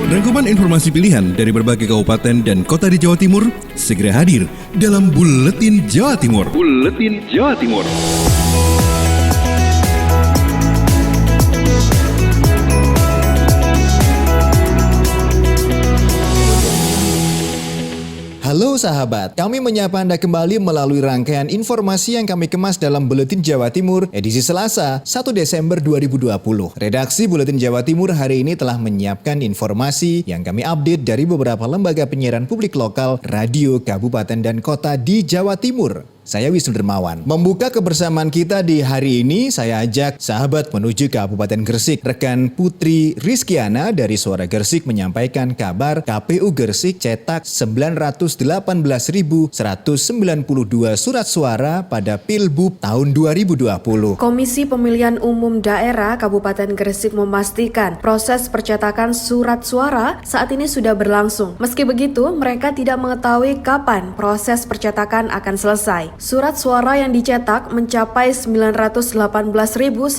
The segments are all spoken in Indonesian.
Rangkuman informasi pilihan dari berbagai kabupaten dan kota di Jawa Timur segera hadir dalam Buletin Jawa Timur. Buletin Jawa Timur. Halo sahabat, kami menyapa Anda kembali melalui rangkaian informasi yang kami kemas dalam Buletin Jawa Timur edisi Selasa 1 Desember 2020. Redaksi Buletin Jawa Timur hari ini telah menyiapkan informasi yang kami update dari beberapa lembaga penyiaran publik lokal, radio, kabupaten, dan kota di Jawa Timur. Saya Wisnu Dermawan. Membuka kebersamaan kita di hari ini, saya ajak sahabat menuju ke Kabupaten Gresik. Rekan Putri Rizkiana dari Suara Gresik menyampaikan kabar KPU Gresik cetak 918.192 surat suara pada Pilbub tahun 2020. Komisi Pemilihan Umum Daerah Kabupaten Gresik memastikan proses percetakan surat suara saat ini sudah berlangsung. Meski begitu, mereka tidak mengetahui kapan proses percetakan akan selesai. Surat suara yang dicetak mencapai 918.192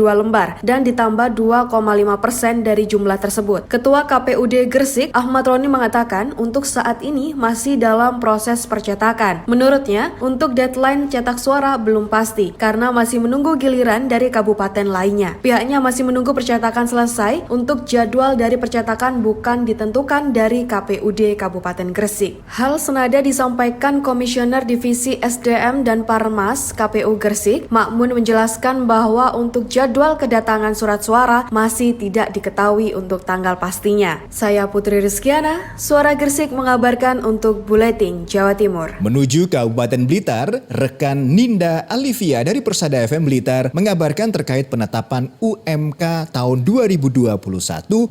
lembar dan ditambah 2,5% dari jumlah tersebut. Ketua KPUD Gresik, Ahmad Roni mengatakan untuk saat ini masih dalam proses percetakan. Menurutnya, untuk deadline cetak suara belum pasti karena masih menunggu giliran dari kabupaten lainnya. Pihaknya masih menunggu percetakan selesai, untuk jadwal dari percetakan bukan ditentukan dari KPUD Kabupaten Gresik. Hal senada disampaikan Komisioner Divisi SDM dan Parmas KPU Gresik, Makmun, menjelaskan bahwa untuk jadwal kedatangan surat suara masih tidak diketahui untuk tanggal pastinya. Saya Putri Rizkiana, Suara Gresik mengabarkan untuk Buletin Jawa Timur. Menuju Kabupaten Blitar, rekan Ninda Alivia dari Persada FM Blitar mengabarkan terkait penetapan UMK tahun 2021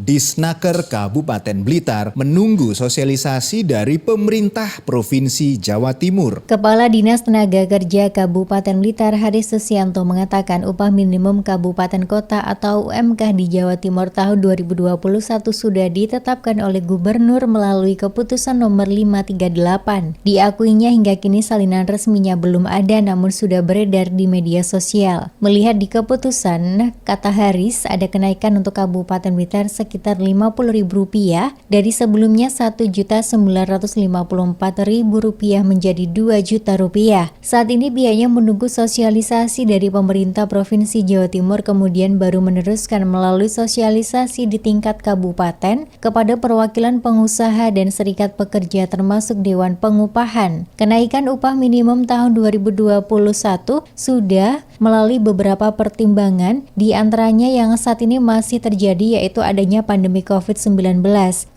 di Snaker Kabupaten Blitar menunggu sosialisasi dari pemerintah Provinsi Jawa Timur. Kepala Dinas Tenaga Kerja Kabupaten Blitar Haris Susianto mengatakan upah minimum kabupaten kota atau UMK di Jawa Timur tahun 2021 sudah ditetapkan oleh Gubernur melalui keputusan nomor 538. Diakuinya hingga kini salinan resminya belum ada namun sudah beredar di media sosial. Melihat di keputusan, kata Haris, ada kenaikan untuk Kabupaten Blitar sekitar Rp50.000 dari sebelumnya Rp1.954.000 menjadi Rp2.000.000. Saat ini pihaknya menunggu sosialisasi dari pemerintah Provinsi Jawa Timur kemudian baru meneruskan melalui sosialisasi di tingkat kabupaten kepada perwakilan pengusaha dan serikat pekerja termasuk Dewan Pengupahan. Kenaikan upah minimum tahun 2021 sudah melalui beberapa pertimbangan, di antaranya yang saat ini masih terjadi yaitu adanya pandemi COVID-19,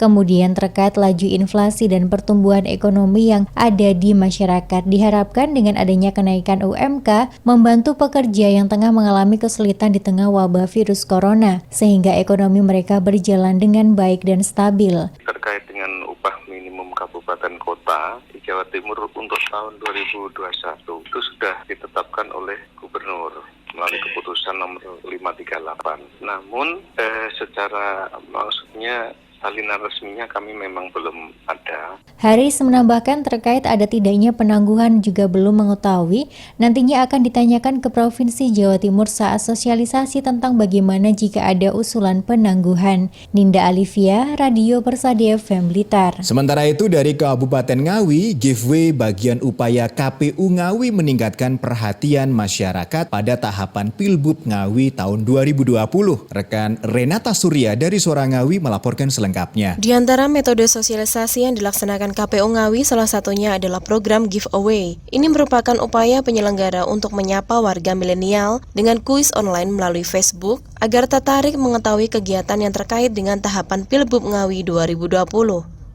kemudian terkait laju inflasi dan pertumbuhan ekonomi yang ada di masyarakat. Diharapkan dengan adanya kenaikan UMK membantu pekerja yang tengah mengalami kesulitan di tengah wabah virus corona, sehingga ekonomi mereka berjalan dengan baik dan stabil. Terkait dengan upah minimum kabupaten kota di Jawa Timur untuk tahun 2021 itu sudah ditetapkan oleh Gubernur melalui keputusan nomor 538. Namun secara maksudnya salinan resminya kami memang belum ada. Haris menambahkan terkait ada tidaknya penangguhan juga belum mengetahui, nantinya akan ditanyakan ke Provinsi Jawa Timur saat sosialisasi tentang bagaimana jika ada usulan penangguhan. Ninda Alivia, Radio Persada FM Blitar. Sementara itu dari Kabupaten Ngawi, giveaway bagian upaya KPU Ngawi meningkatkan perhatian masyarakat pada tahapan Pilbub Ngawi tahun 2020. Rekan Renata Surya dari Suara Ngawi melaporkan selengkapnya. Di antara metode sosialisasi yang dilaksanakan KPU Ngawi, salah satunya adalah program giveaway. Ini merupakan upaya penyelenggara untuk menyapa warga milenial dengan kuis online melalui Facebook agar tertarik mengetahui kegiatan yang terkait dengan tahapan Pilbub Ngawi 2020.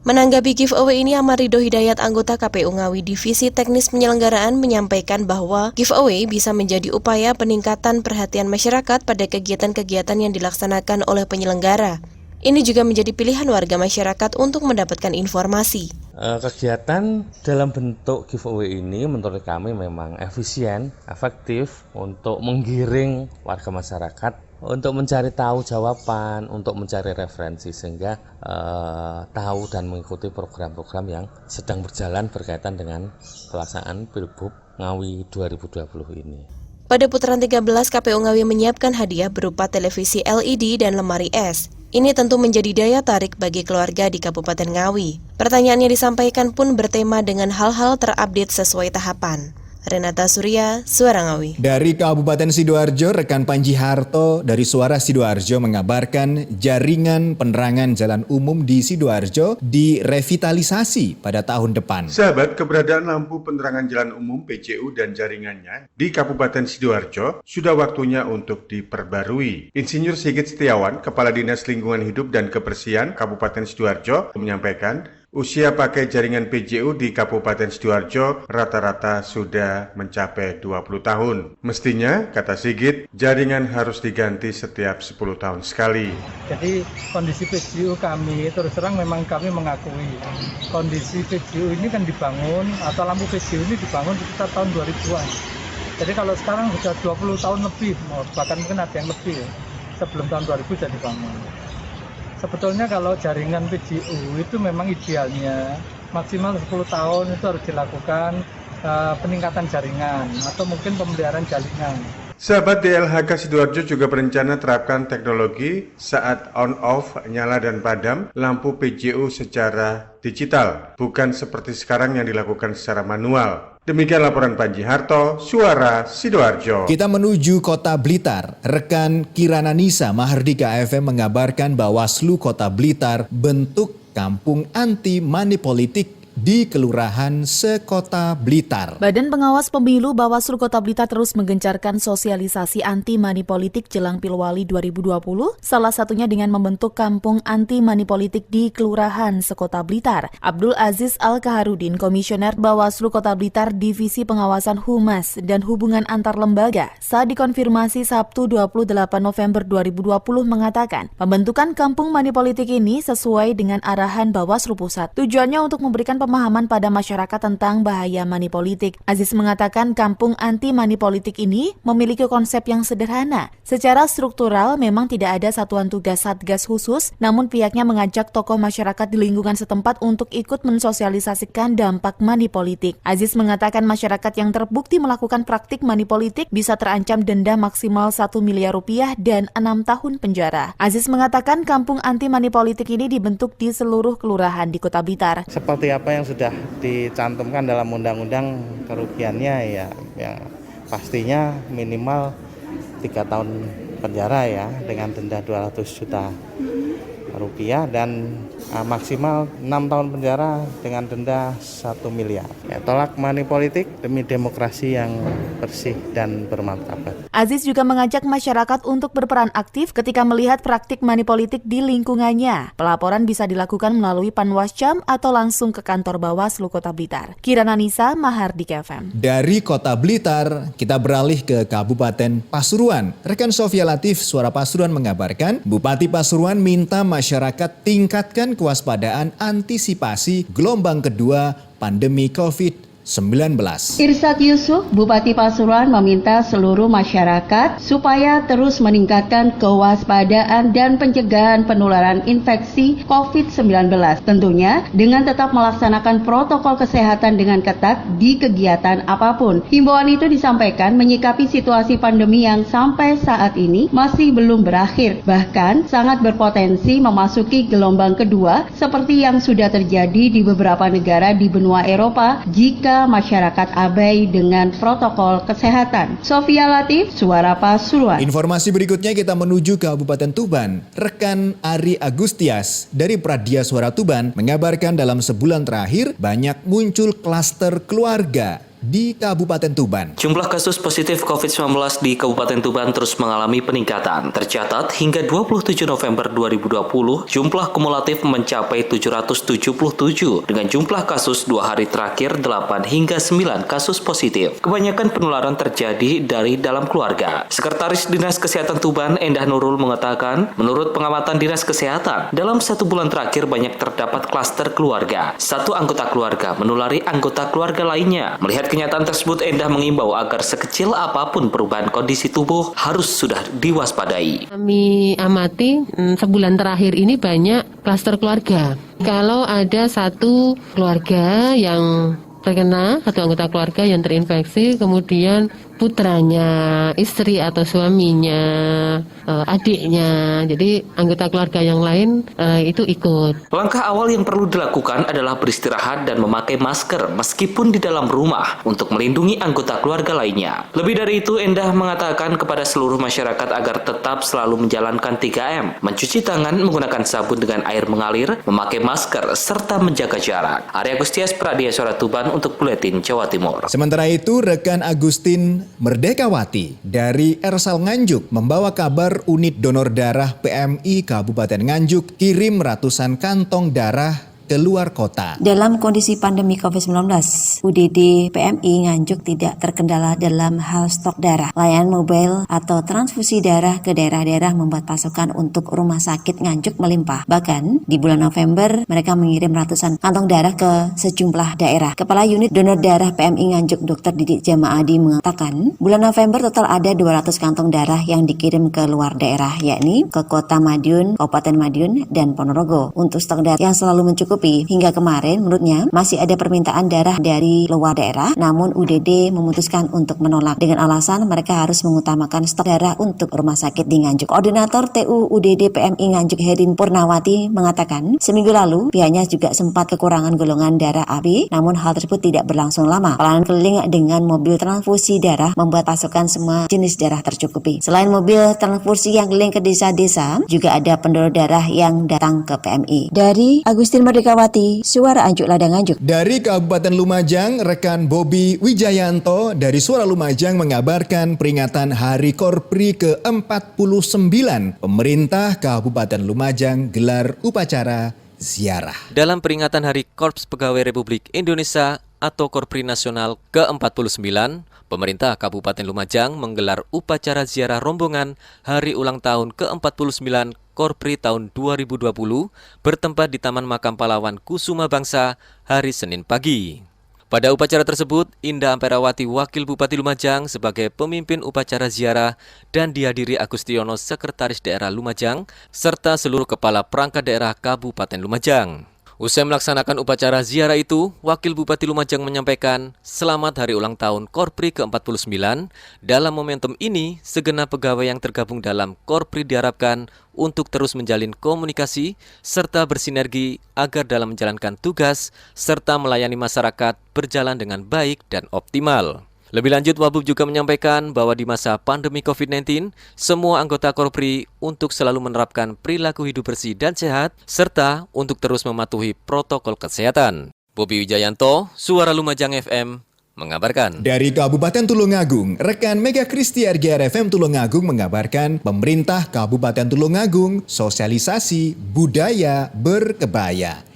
Menanggapi giveaway ini, Ahmad Ridho Hidayat, anggota KPU Ngawi Divisi Teknis Penyelenggaraan, menyampaikan bahwa giveaway bisa menjadi upaya peningkatan perhatian masyarakat pada kegiatan-kegiatan yang dilaksanakan oleh penyelenggara. Ini juga menjadi pilihan warga masyarakat untuk mendapatkan informasi. Kegiatan dalam bentuk giveaway ini menurut kami memang efisien, efektif untuk menggiring warga masyarakat untuk mencari tahu jawaban, untuk mencari referensi sehingga tahu dan mengikuti program-program yang sedang berjalan berkaitan dengan pelaksanaan Pilbub Ngawi 2020 ini. Pada putaran 13, KPU Ngawi menyiapkan hadiah berupa televisi LED dan lemari es. Ini tentu menjadi daya tarik bagi keluarga di Kabupaten Ngawi. Pertanyaan yang disampaikan pun bertema dengan hal-hal terupdate sesuai tahapan. Renata Surya, Suara Ngawi. Dari Kabupaten Sidoarjo, rekan Panji Harto dari Suara Sidoarjo mengabarkan jaringan penerangan jalan umum di Sidoarjo direvitalisasi pada tahun depan. Sahabat, keberadaan lampu penerangan jalan umum PJU dan jaringannya di Kabupaten Sidoarjo sudah waktunya untuk diperbarui. Insinyur Sigit Setiawan, Kepala Dinas Lingkungan Hidup dan Kebersihan Kabupaten Sidoarjo menyampaikan, usia pakai jaringan PJU di Kabupaten Sidoarjo rata-rata sudah mencapai 20 tahun. Mestinya, kata Sigit, jaringan harus diganti setiap 10 tahun sekali. Jadi kondisi PJU kami, terus terang memang kami mengakui, kondisi PJU ini kan dibangun, atau lampu PJU ini dibangun sekitar tahun 2000-an. Jadi kalau sekarang sudah 20 tahun lebih, bahkan mungkin ada yang lebih ya, sebelum tahun 2000 sudah dibangun. Sebetulnya kalau jaringan PJU itu memang idealnya maksimal 10 tahun itu harus dilakukan peningkatan jaringan atau mungkin pemeliharaan jaringan. Sahabat, DLHK Sidoarjo juga berencana terapkan teknologi saat on-off, nyala dan padam lampu PJU secara digital, bukan seperti sekarang yang dilakukan secara manual. Demikian laporan Panji Harto, Suara Sidoarjo. Kita menuju Kota Blitar. Rekan Kirana Nisa Mahardika FM mengabarkan Bawaslu Kota Blitar bentuk kampung anti money politik di Kelurahan Sekota Blitar. Badan Pengawas Pemilu Bawaslu Kota Blitar terus menggencarkan sosialisasi anti money politik jelang Pilwali 2020, salah satunya dengan membentuk kampung anti money politik di Kelurahan Sekota Blitar. Abdul Aziz Al-Kaharudin, Komisioner Bawaslu Kota Blitar Divisi Pengawasan Humas dan Hubungan Antar Lembaga, saat dikonfirmasi Sabtu 28 November 2020 mengatakan, pembentukan kampung money politik ini sesuai dengan arahan Bawaslu Pusat. Tujuannya untuk memberikan pemahaman pada masyarakat tentang bahaya money politik. Aziz mengatakan kampung anti money politik ini memiliki konsep yang sederhana. Secara struktural memang tidak ada satuan tugas satgas khusus, namun pihaknya mengajak tokoh masyarakat di lingkungan setempat untuk ikut mensosialisasikan dampak money politik. Aziz mengatakan masyarakat yang terbukti melakukan praktik money politik bisa terancam denda maksimal 1 miliar rupiah dan 6 tahun penjara. Aziz mengatakan kampung anti money politik ini dibentuk di seluruh kelurahan di Kota Blitar. Seperti apa yang sudah dicantumkan dalam undang-undang, kerugiannya ya pastinya minimal 3 tahun penjara ya, dengan denda 200 juta rupiah dan maksimal 6 tahun penjara dengan denda 1 miliar. Ya, tolak money politik demi demokrasi yang bersih dan bermartabat. Aziz juga mengajak masyarakat untuk berperan aktif ketika melihat praktik money politik di lingkungannya. Pelaporan bisa dilakukan melalui Panwascam atau langsung ke kantor Bawaslu Kota Blitar. Kirana Nisa, Mahardika FM. Dari Kota Blitar, kita beralih ke Kabupaten Pasuruan. Rekan Sofia Latif, Suara Pasuruan mengabarkan, Bupati Pasuruan minta masyarakat tingkatkan kewaspadaan antisipasi gelombang kedua pandemi COVID-19. Irsad Yusuf, Bupati Pasuruan meminta seluruh masyarakat supaya terus meningkatkan kewaspadaan dan pencegahan penularan infeksi COVID-19. Tentunya dengan tetap melaksanakan protokol kesehatan dengan ketat di kegiatan apapun. Himbauan itu disampaikan menyikapi situasi pandemi yang sampai saat ini masih belum berakhir. Bahkan sangat berpotensi memasuki gelombang kedua seperti yang sudah terjadi di beberapa negara di benua Eropa jika masyarakat abai dengan protokol kesehatan. Sofia Latif, Suara Pasuruan. Informasi berikutnya kita menuju ke Kabupaten Tuban. Rekan Ari Agustias dari Pradia Suara Tuban mengabarkan dalam sebulan terakhir banyak muncul klaster keluarga di Kabupaten Tuban. Jumlah kasus positif COVID-19 di Kabupaten Tuban terus mengalami peningkatan. Tercatat hingga 27 November 2020, jumlah kumulatif mencapai 777 dengan jumlah kasus 2 hari terakhir 8 hingga 9 kasus positif. Kebanyakan penularan terjadi dari dalam keluarga. Sekretaris Dinas Kesehatan Tuban, Endah Nurul mengatakan, menurut pengamatan Dinas Kesehatan, dalam 1 bulan terakhir banyak terdapat klaster keluarga. 1 anggota keluarga menulari anggota keluarga lainnya. Melihat kenyataan tersebut, Endah mengimbau agar sekecil apapun perubahan kondisi tubuh harus sudah diwaspadai. Kami amati sebulan terakhir ini banyak klaster keluarga. Kalau ada 1 keluarga yang terkena, 1 anggota keluarga yang terinfeksi, kemudian putranya, istri atau suaminya, adiknya. Jadi anggota keluarga yang lain itu ikut. Langkah awal yang perlu dilakukan adalah beristirahat dan memakai masker meskipun di dalam rumah untuk melindungi anggota keluarga lainnya. Lebih dari itu, Endah mengatakan kepada seluruh masyarakat agar tetap selalu menjalankan 3M, mencuci tangan menggunakan sabun dengan air mengalir, memakai masker, serta menjaga jarak. Arya Gustias, Pradia Suara Tuban untuk Buletin Jawa Timur. Sementara itu, rekan Agustin Merdekawati dari Ersal Nganjuk membawa kabar unit donor darah PMI Kabupaten Nganjuk kirim ratusan kantong darah keluar kota. Dalam kondisi pandemi COVID-19, UDD PMI Nganjuk tidak terkendala dalam hal stok darah. Layanan mobile atau transfusi darah ke daerah-daerah membuat pasokan untuk rumah sakit Nganjuk melimpah. Bahkan, di bulan November, mereka mengirim ratusan kantong darah ke sejumlah daerah. Kepala Unit Donor Darah PMI Nganjuk, Dr. Didik Jamaadi mengatakan, bulan November total ada 200 kantong darah yang dikirim ke luar daerah, yakni ke Kota Madiun, Kabupaten Madiun, dan Ponorogo. Untuk stok darah yang selalu mencukupi hingga kemarin, menurutnya masih ada permintaan darah dari luar daerah, namun UDD memutuskan untuk menolak dengan alasan mereka harus mengutamakan stok darah untuk rumah sakit di Nganjuk. Koordinator TU UDD PMI Nganjuk Herin Purnawati mengatakan, seminggu lalu pihaknya juga sempat kekurangan golongan darah AB, namun hal tersebut tidak berlangsung lama. Pelayanan keliling dengan mobil transfusi darah membuat pasokan semua jenis darah tercukupi. Selain mobil transfusi yang keliling ke desa-desa, juga ada pendonor darah yang datang ke PMI. Dari Agustin Merdekawati, Suara Anjuk Ladang Nganjuk. Dari Kabupaten Lumajang, rekan Bobi Wijayanto dari Suara Lumajang mengabarkan peringatan Hari Korpri ke-49. Pemerintah Kabupaten Lumajang gelar upacara ziarah. Dalam peringatan Hari Korps Pegawai Republik Indonesia atau Korpri Nasional ke-49, pemerintah Kabupaten Lumajang menggelar upacara ziarah rombongan Hari Ulang Tahun ke-49 Korpri tahun 2020 bertempat di Taman Makam Pahlawan Kusuma Bangsa hari Senin pagi. Pada upacara tersebut, Indah Amperawati Wakil Bupati Lumajang sebagai pemimpin upacara ziarah dan dihadiri Agustiono Sekretaris Daerah Lumajang serta seluruh kepala perangkat daerah Kabupaten Lumajang. Usai melaksanakan upacara ziarah itu, Wakil Bupati Lumajang menyampaikan selamat hari ulang tahun Korpri ke-49. Dalam momentum ini, segenap pegawai yang tergabung dalam Korpri diharapkan untuk terus menjalin komunikasi serta bersinergi agar dalam menjalankan tugas serta melayani masyarakat berjalan dengan baik dan optimal. Lebih lanjut, Wabub juga menyampaikan bahwa di masa pandemi COVID-19, semua anggota Korpri untuk selalu menerapkan perilaku hidup bersih dan sehat, serta untuk terus mematuhi protokol kesehatan. Bobi Wijayanto, Suara Lumajang FM, mengabarkan. Dari Kabupaten Tulungagung, rekan Mega Kristi RGR FM Tulungagung mengabarkan pemerintah Kabupaten Tulungagung sosialisasi budaya berkebaya.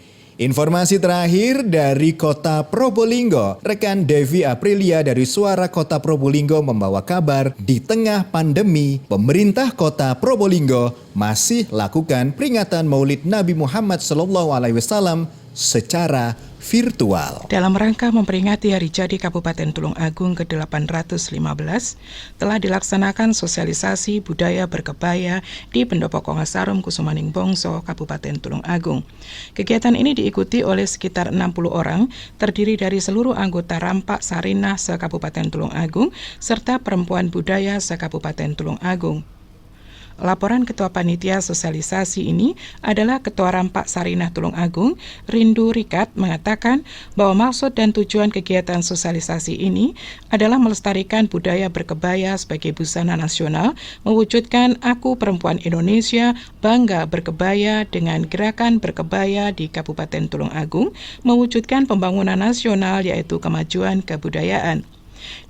Informasi terakhir dari Kota Probolinggo, rekan Devi Aprilia dari Suara Kota Probolinggo membawa kabar di tengah pandemi, pemerintah Kota Probolinggo masih lakukan peringatan Maulid Nabi Muhammad SAW secara virtual. Dalam rangka memperingati Hari Jadi Kabupaten Tulungagung ke-815, telah dilaksanakan sosialisasi budaya berkebaya di Pendopo Kongasarum Kusumaning Bongso, Kabupaten Tulungagung. Kegiatan ini diikuti oleh sekitar 60 orang, terdiri dari seluruh anggota Rampak Sarinah se-Kabupaten Tulungagung, serta perempuan budaya se-Kabupaten Tulungagung. Laporan Ketua Panitia Sosialisasi ini adalah Ketua Rampak Sarinah Tulungagung, Rindu Rikat, mengatakan bahwa maksud dan tujuan kegiatan sosialisasi ini adalah melestarikan budaya berkebaya sebagai busana nasional, mewujudkan Aku Perempuan Indonesia bangga berkebaya dengan gerakan berkebaya di Kabupaten Tulungagung, mewujudkan pembangunan nasional yaitu kemajuan kebudayaan.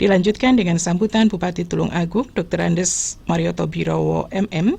Dilanjutkan dengan sambutan Bupati Tulungagung, Dr. Andes Marioto Birowo MM,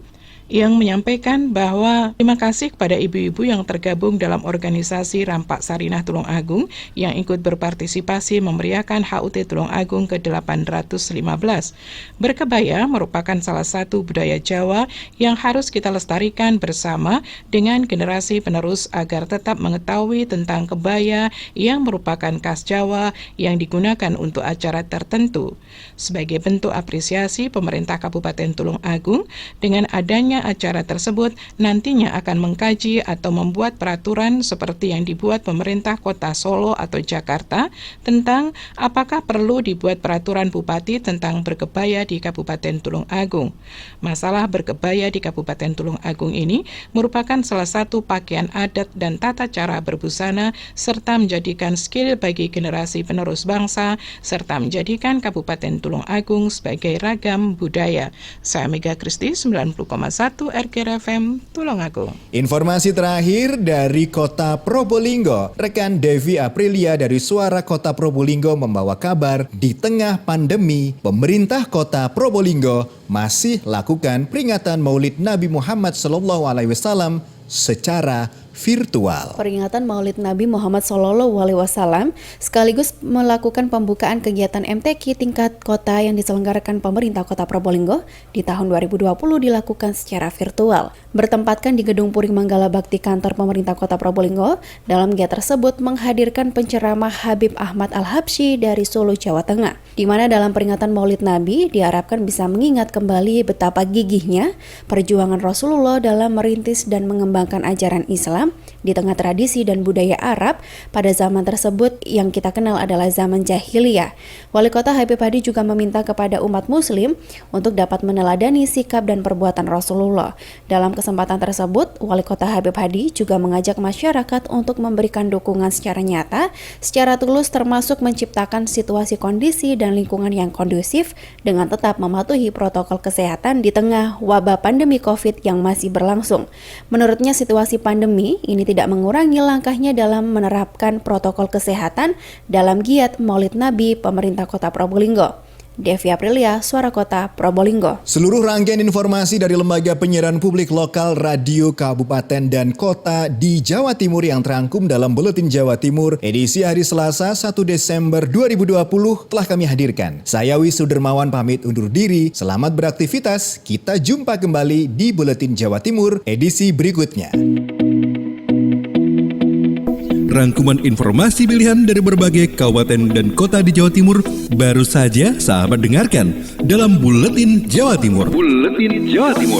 yang menyampaikan bahwa terima kasih kepada ibu-ibu yang tergabung dalam organisasi Rampak Sarinah Tulungagung yang ikut berpartisipasi memeriahkan HUT Tulungagung ke-815. Berkebaya merupakan salah satu budaya Jawa yang harus kita lestarikan bersama dengan generasi penerus agar tetap mengetahui tentang kebaya yang merupakan khas Jawa yang digunakan untuk acara tertentu. Sebagai bentuk apresiasi, pemerintah Kabupaten Tulungagung dengan adanya panitia acara tersebut nantinya akan mengkaji atau membuat peraturan seperti yang dibuat pemerintah Kota Solo atau Jakarta tentang apakah perlu dibuat peraturan bupati tentang berkebaya di Kabupaten Tulung Agung. Masalah berkebaya di Kabupaten Tulung Agung ini merupakan salah satu pakaian adat dan tata cara berbusana serta menjadikan skill bagi generasi penerus bangsa serta menjadikan Kabupaten Tulung Agung sebagai ragam budaya. Saya Mega Kristi, 90,1 RGR FM, Tulungagung. Informasi terakhir dari Kota Probolinggo. Rekan Devi Aprilia dari Suara Kota Probolinggo membawa kabar di tengah pandemi, pemerintah Kota Probolinggo masih lakukan peringatan Maulid Nabi Muhammad SAW secara virtual. Peringatan Maulid Nabi Muhammad SAW sekaligus melakukan pembukaan kegiatan MTQ tingkat kota yang diselenggarakan pemerintah Kota Probolinggo di tahun 2020 dilakukan secara virtual. Bertempatkan di Gedung Puring Manggala Bakti kantor pemerintah Kota Probolinggo, dalam kegiatan tersebut menghadirkan penceramah Habib Ahmad Al-Habsyi dari Solo, Jawa Tengah, di mana dalam peringatan Maulid Nabi diharapkan bisa mengingat kembali betapa gigihnya perjuangan Rasulullah dalam merintis dan mengembangkan ajaran Islam di tengah tradisi dan budaya Arab pada zaman tersebut yang kita kenal adalah zaman jahiliyah. Wali Kota Habib Hadi juga meminta kepada umat muslim untuk dapat meneladani sikap dan perbuatan Rasulullah. Dalam kesempatan tersebut, Wali Kota Habib Hadi juga mengajak masyarakat untuk memberikan dukungan secara nyata, secara tulus termasuk menciptakan situasi kondisi dan lingkungan yang kondusif dengan tetap mematuhi protokol kesehatan di tengah wabah pandemi COVID yang masih berlangsung. Menurutnya situasi pandemi ini tidak mengurangi langkahnya dalam menerapkan protokol kesehatan dalam giat Maulid Nabi pemerintah Kota Probolinggo. Devi Aprilia, Suara Kota Probolinggo. Seluruh rangkaian informasi dari Lembaga Penyiaran Publik Lokal Radio Kabupaten dan Kota di Jawa Timur yang terangkum dalam Buletin Jawa Timur edisi hari Selasa 1 Desember 2020 telah kami hadirkan. Saya Wisudermawan pamit undur diri. Selamat beraktivitas. Kita jumpa kembali di Buletin Jawa Timur edisi berikutnya. Rangkuman informasi pilihan dari berbagai kabupaten dan kota di Jawa Timur baru saja sahabat dengarkan dalam Buletin Jawa Timur. Buletin Jawa Timur.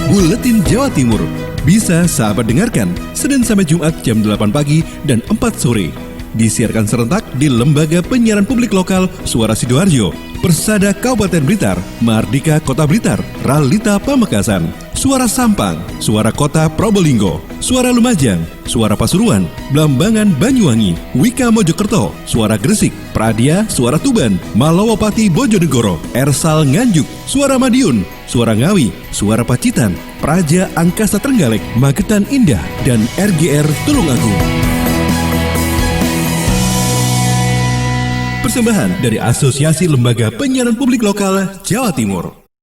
Buletin Jawa Timur bisa sahabat dengarkan Senin sampai Jumat jam 8 pagi dan 4 sore. Disiarkan serentak di Lembaga Penyiaran Publik Lokal Suara Sidoarjo, Persada Kabupaten Blitar, Mardika Kota Blitar, Ralita Pamekasan, Suara Sampang, Suara Kota Probolinggo, Suara Lumajang, Suara Pasuruan, Blambangan Banyuwangi, Wika Mojokerto, Suara Gresik, Pradia, Suara Tuban, Malawapati Bojonegoro, Ersal Nganjuk, Suara Madiun, Suara Ngawi, Suara Pacitan, Praja Angkasa Trenggalek, Magetan Indah, dan RGR Tulungagung. Persembahan dari Asosiasi Lembaga Penyiaran Publik Lokal Jawa Timur.